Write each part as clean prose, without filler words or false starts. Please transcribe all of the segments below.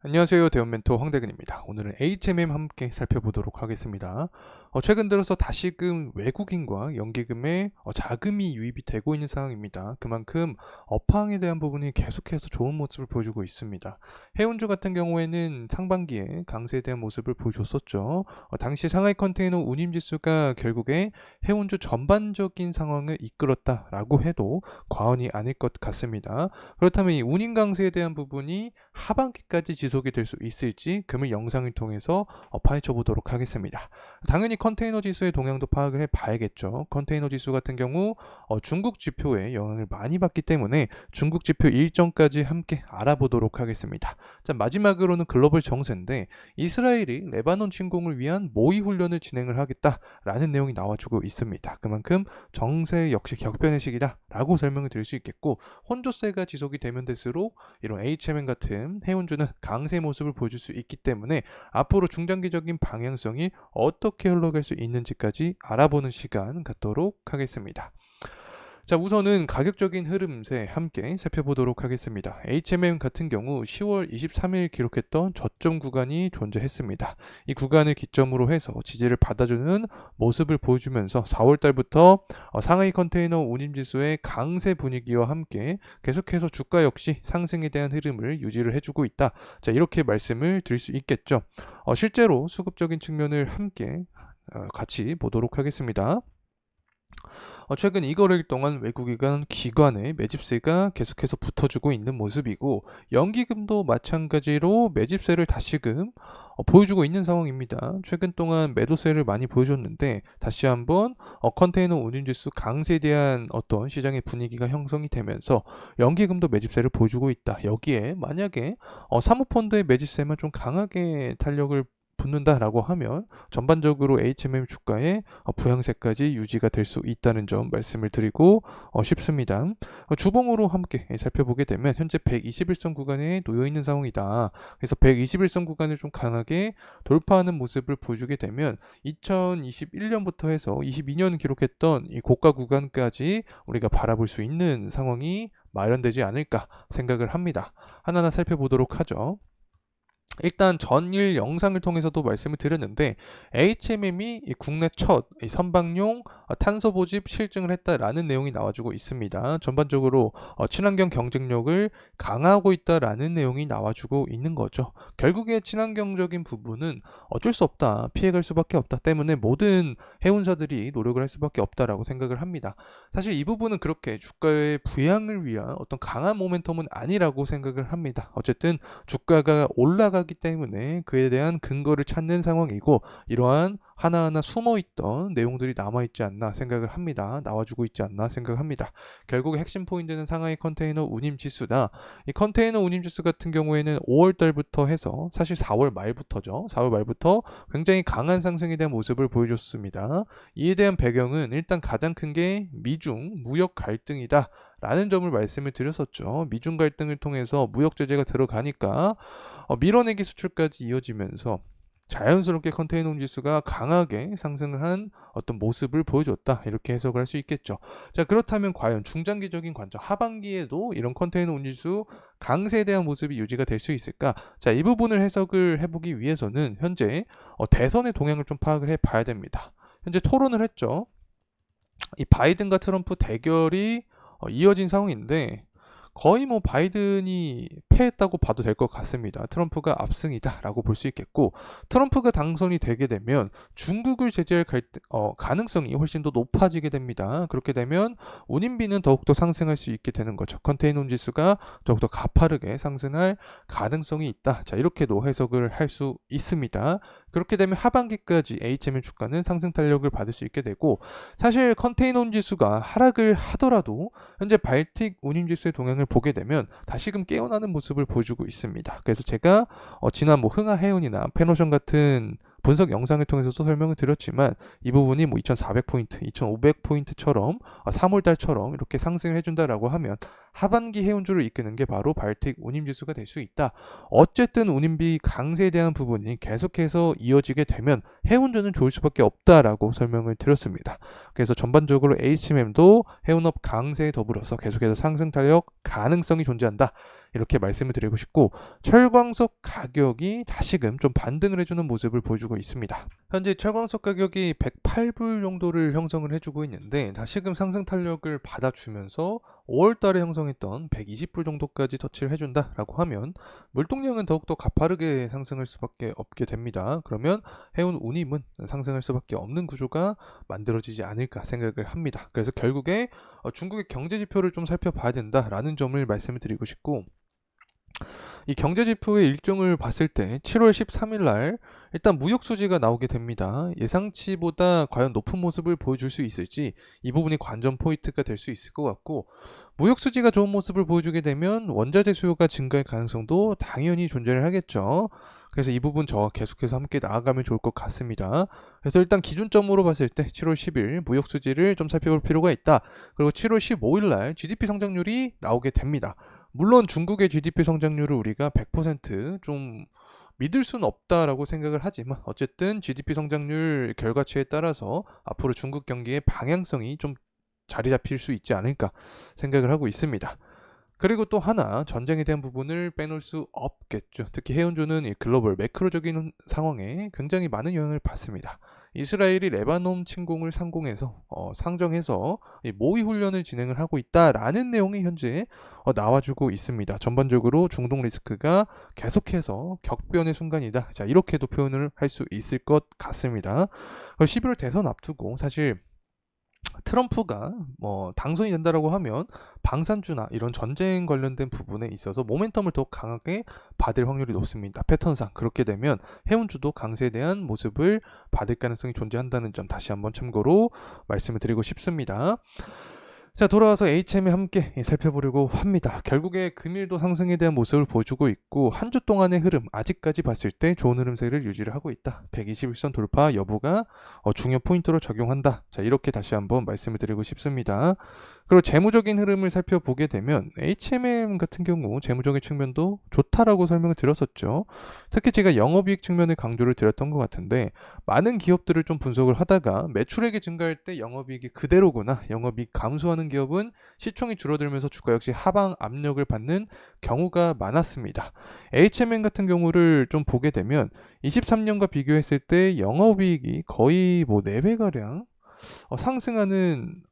안녕하세요. 대원 멘토 황대근입니다. 오늘은 HMM 함께 살펴보도록 하겠습니다. 최근 들어서 다시금 외국인과 연기금에 자금이 유입이 되고 있는 상황입니다. 그만큼 업황에 대한 부분이 계속해서 좋은 모습을 보여주고 있습니다. 해운주 같은 경우에는 상반기에 강세에 대한 모습을 보여줬었죠. 당시 상하이 컨테이너 운임지수가 결국에 해운주 전반적인 상황을 이끌었다라고 해도 과언이 아닐 것 같습니다. 그렇다면 이 운임 강세에 대한 부분이 하반기까지 지속이 될 수 있을지 금일 영상을 통해서 파헤쳐 보도록 하겠습니다. 당연히 컨테이너 지수의 동향도 파악을 해봐야겠죠. 컨테이너 지수 같은 경우 중국 지표에 영향을 많이 받기 때문에 중국 지표 일정까지 함께 알아보도록 하겠습니다. 자, 마지막으로는 글로벌 정세인데 이스라엘이 레바논 침공을 위한 모의 훈련을 진행을 하겠다라는 내용이 나와주고 있습니다. 그만큼 정세 역시 격변의 시기다라고 설명을 드릴 수 있겠고, 혼조세가 지속이 되면 될수록 이런 HMM 같은 해운주는 강세 모습을 보여줄 수 있기 때문에 앞으로 중장기적인 방향성이 어떻게 흘러갈 수 있는지까지 알아보는 시간 갖도록 하겠습니다. 자, 우선은 가격적인 흐름세 함께 살펴보도록 하겠습니다. HMM 같은 경우 10월 23일 기록했던 저점 구간이 존재했습니다. 이 구간을 기점으로 해서 지지를 받아주는 모습을 보여주면서 4월 달부터 상하이 컨테이너 운임지수의 강세 분위기와 함께 계속해서 주가 역시 상승에 대한 흐름을 유지를 해주고 있다. 자, 이렇게 말씀을 드릴 수 있겠죠. 실제로 수급적인 측면을 함께 같이 보도록 하겠습니다. 최근 이거래일 동안 외국인 기관의 매집세가 계속해서 붙어주고 있는 모습이고, 연기금도 마찬가지로 매집세를 다시금 보여주고 있는 상황입니다. 최근 동안 매도세를 많이 보여줬는데 다시 한번 컨테이너 운임지수 강세에 대한 어떤 시장의 분위기가 형성이 되면서 연기금도 매집세를 보여주고 있다. 여기에 만약에 사모펀드의 매집세만 좀 강하게 탄력을 붙는다라고 하면 전반적으로 HMM 주가의 부양세까지 유지가 될 수 있다는 점 말씀을 드리고 싶습니다. 주봉으로 함께 살펴보게 되면 현재 121선 구간에 놓여 있는 상황이다. 그래서 121선 구간을 좀 강하게 돌파하는 모습을 보여주게 되면 2021년부터 해서 22년 기록했던 이 고가 구간까지 우리가 바라볼 수 있는 상황이 마련되지 않을까 생각을 합니다. 하나하나 살펴보도록 하죠. 일단 전일 영상을 통해서도 말씀을 드렸는데 HMM이 국내 첫 선박용 탄소 보집 실증을 했다라는 내용이 나와주고 있습니다. 전반적으로 친환경 경쟁력을 강화하고 있다라는 내용이 나와주고 있는 거죠. 결국에 친환경적인 부분은 어쩔 수 없다, 피해갈 수밖에 없다 때문에 모든 해운사들이 노력을 할 수밖에 없다라고 생각을 합니다. 사실 이 부분은 그렇게 주가의 부양을 위한 어떤 강한 모멘텀은 아니라고 생각을 합니다. 어쨌든 주가가 올라가기 때문에 그에 대한 근거를 찾는 상황이고, 이러한 하나하나 숨어있던 내용들이 남아있지 않나 생각을 합니다. 나와주고 있지 않나 생각합니다. 결국 핵심 포인트는 상하이 컨테이너 운임지수다. 이 컨테이너 운임지수 같은 경우에는 5월 달부터 해서 사실 4월 말부터죠. 4월 말부터 굉장히 강한 상승에 대한 모습을 보여줬습니다. 이에 대한 배경은 일단 가장 큰 게 미중 무역 갈등이다 라는 점을 말씀을 드렸었죠. 미중 갈등을 통해서 무역 제재가 들어가니까 밀어내기 수출까지 이어지면서 자연스럽게 컨테이너 지수가 강하게 상승을 한 어떤 모습을 보여줬다, 이렇게 해석을 할 수 있겠죠. 자, 그렇다면 과연 중장기적인 관점 하반기에도 이런 컨테이너 지수 강세에 대한 모습이 유지가 될 수 있을까? 자, 이 부분을 해석을 해보기 위해서는 현재 대선의 동향을 좀 파악을 해봐야 됩니다. 현재 토론을 했죠. 이 바이든과 트럼프 대결이 이어진 상황인데 거의 뭐 바이든이 패했다고 봐도 될 것 같습니다. 트럼프가 압승이다라고 볼 수 있겠고, 트럼프가 당선이 되게 되면 중국을 제재할 가능성이 훨씬 더 높아지게 됩니다. 그렇게 되면 운임비는 더욱더 상승할 수 있게 되는 거죠. 컨테이너 지수가 더욱더 가파르게 상승할 가능성이 있다. 자, 이렇게도 해석을 할 수 있습니다. 그렇게 되면 하반기까지 HMM 주가는 상승 탄력을 받을 수 있게 되고, 사실 컨테이너 지수가 하락을 하더라도 현재 발틱 운임지수의 동향을 보게 되면 다시금 깨어나는 모습을 보여주고 있습니다. 그래서 제가 지난 흥하해운이나 페노션 같은 분석 영상을 통해서도 설명을 드렸지만 이 부분이 2400포인트, 2500포인트처럼 3월달처럼 이렇게 상승을 해준다라고 하면 하반기 해운주를 이끄는 게 바로 발틱 운임지수가 될 수 있다. 어쨌든 운임비 강세에 대한 부분이 계속해서 이어지게 되면 해운주는 좋을 수밖에 없다라고 설명을 드렸습니다. 그래서 전반적으로 HMM도 해운업 강세에 더불어서 계속해서 상승 탄력 가능성이 존재한다. 이렇게 말씀을 드리고 싶고, 철광석 가격이 다시금 좀 반등을 해주는 모습을 보여주고 있습니다. 현재 철광석 가격이 108불 정도를 형성을 해주고 있는데, 다시금 상승 탄력을 받아주면서 5월달에 형성했던 120불 정도까지 터치를 해준다라고 하면 물동량은 더욱더 가파르게 상승할 수밖에 없게 됩니다. 그러면 해운 운임은 상승할 수밖에 없는 구조가 만들어지지 않을까 생각을 합니다. 그래서 결국에 중국의 경제 지표를 좀 살펴봐야 된다라는 점을 말씀을 드리고 싶고, 이 경제지표의 일정을 봤을 때 7월 13일 날 일단 무역 수지가 나오게 됩니다. 예상치보다 과연 높은 모습을 보여줄 수 있을지 이 부분이 관전 포인트가 될 수 있을 것 같고, 무역 수지가 좋은 모습을 보여주게 되면 원자재 수요가 증가할 가능성도 당연히 존재를 하겠죠. 그래서 이 부분 저와 계속해서 함께 나아가면 좋을 것 같습니다. 그래서 일단 기준점으로 봤을 때 7월 10일 무역 수지를 좀 살펴볼 필요가 있다. 그리고 7월 15일 날 GDP 성장률이 나오게 됩니다. 물론 중국의 GDP 성장률을 우리가 100% 믿을 수는 없다라고 생각을 하지만, 어쨌든 GDP 성장률 결과치에 따라서 앞으로 중국 경기의 방향성이 좀 자리 잡힐 수 있지 않을까 생각을 하고 있습니다. 그리고 또 하나, 전쟁에 대한 부분을 빼놓을 수 없겠죠. 특히 해운주는 이 글로벌 매크로적인 상황에 굉장히 많은 영향을 받습니다. 이스라엘이 레바논 침공을 상정해서 이 모의 훈련을 진행을 하고 있다라는 내용이 현재 나와주고 있습니다. 전반적으로 중동 리스크가 계속해서 격변의 순간이다. 자, 이렇게도 표현을 할 수 있을 것 같습니다. 11월 대선 앞두고 사실 트럼프가 당선이 된다라고 하면 방산주나 이런 전쟁 관련된 부분에 있어서 모멘텀을 더욱 강하게 받을 확률이 높습니다. 패턴상 그렇게 되면 해운주도 강세에 대한 모습을 받을 가능성이 존재한다는 점 다시 한번 참고로 말씀을 드리고 싶습니다. 자, 돌아와서 HM에 함께 살펴보려고 합니다. 결국에 금일도 상승에 대한 모습을 보여주고 있고, 한 주 동안의 흐름 아직까지 봤을 때 좋은 흐름세를 유지를 하고 있다. 121선 돌파 여부가 중요 포인트로 적용한다. 자, 이렇게 다시 한번 말씀을 드리고 싶습니다. 그리고 재무적인 흐름을 살펴보게 되면 HMM 같은 경우 재무적인 측면도 좋다라고 설명을 드렸었죠. 특히 제가 영업이익 측면을 강조를 드렸던 것 같은데, 많은 기업들을 좀 분석을 하다가 매출액이 증가할 때 영업이익이 그대로거나 영업이익 감소하는 기업은 시총이 줄어들면서 주가 역시 하방 압력을 받는 경우가 많았습니다. HMM 같은 경우를 좀 보게 되면 23년과 비교했을 때 영업이익이 거의 4배가량 상승하는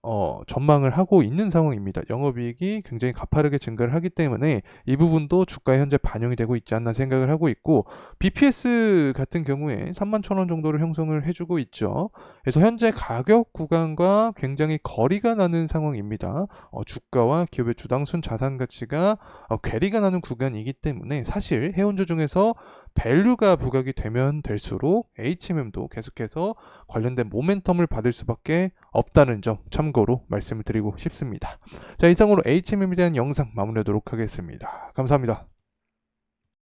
전망을 하고 있는 상황입니다. 영업이익이 굉장히 가파르게 증가를 하기 때문에 이 부분도 주가에 현재 반영이 되고 있지 않나 생각을 하고 있고, BPS 같은 경우에 31,000원 정도를 형성을 해주고 있죠. 그래서 현재 가격 구간과 굉장히 거리가 나는 상황입니다. 주가와 기업의 주당순 자산 가치가 괴리가 나는 구간이기 때문에 사실 해운주 중에서 밸류가 부각이 되면 될수록 HMM도 계속해서 관련된 모멘텀을 받을 수밖에 없다는 점 참고로 말씀을 드리고 싶습니다. 자, 이상으로 HMM에 대한 영상 마무리하도록 하겠습니다. 감사합니다.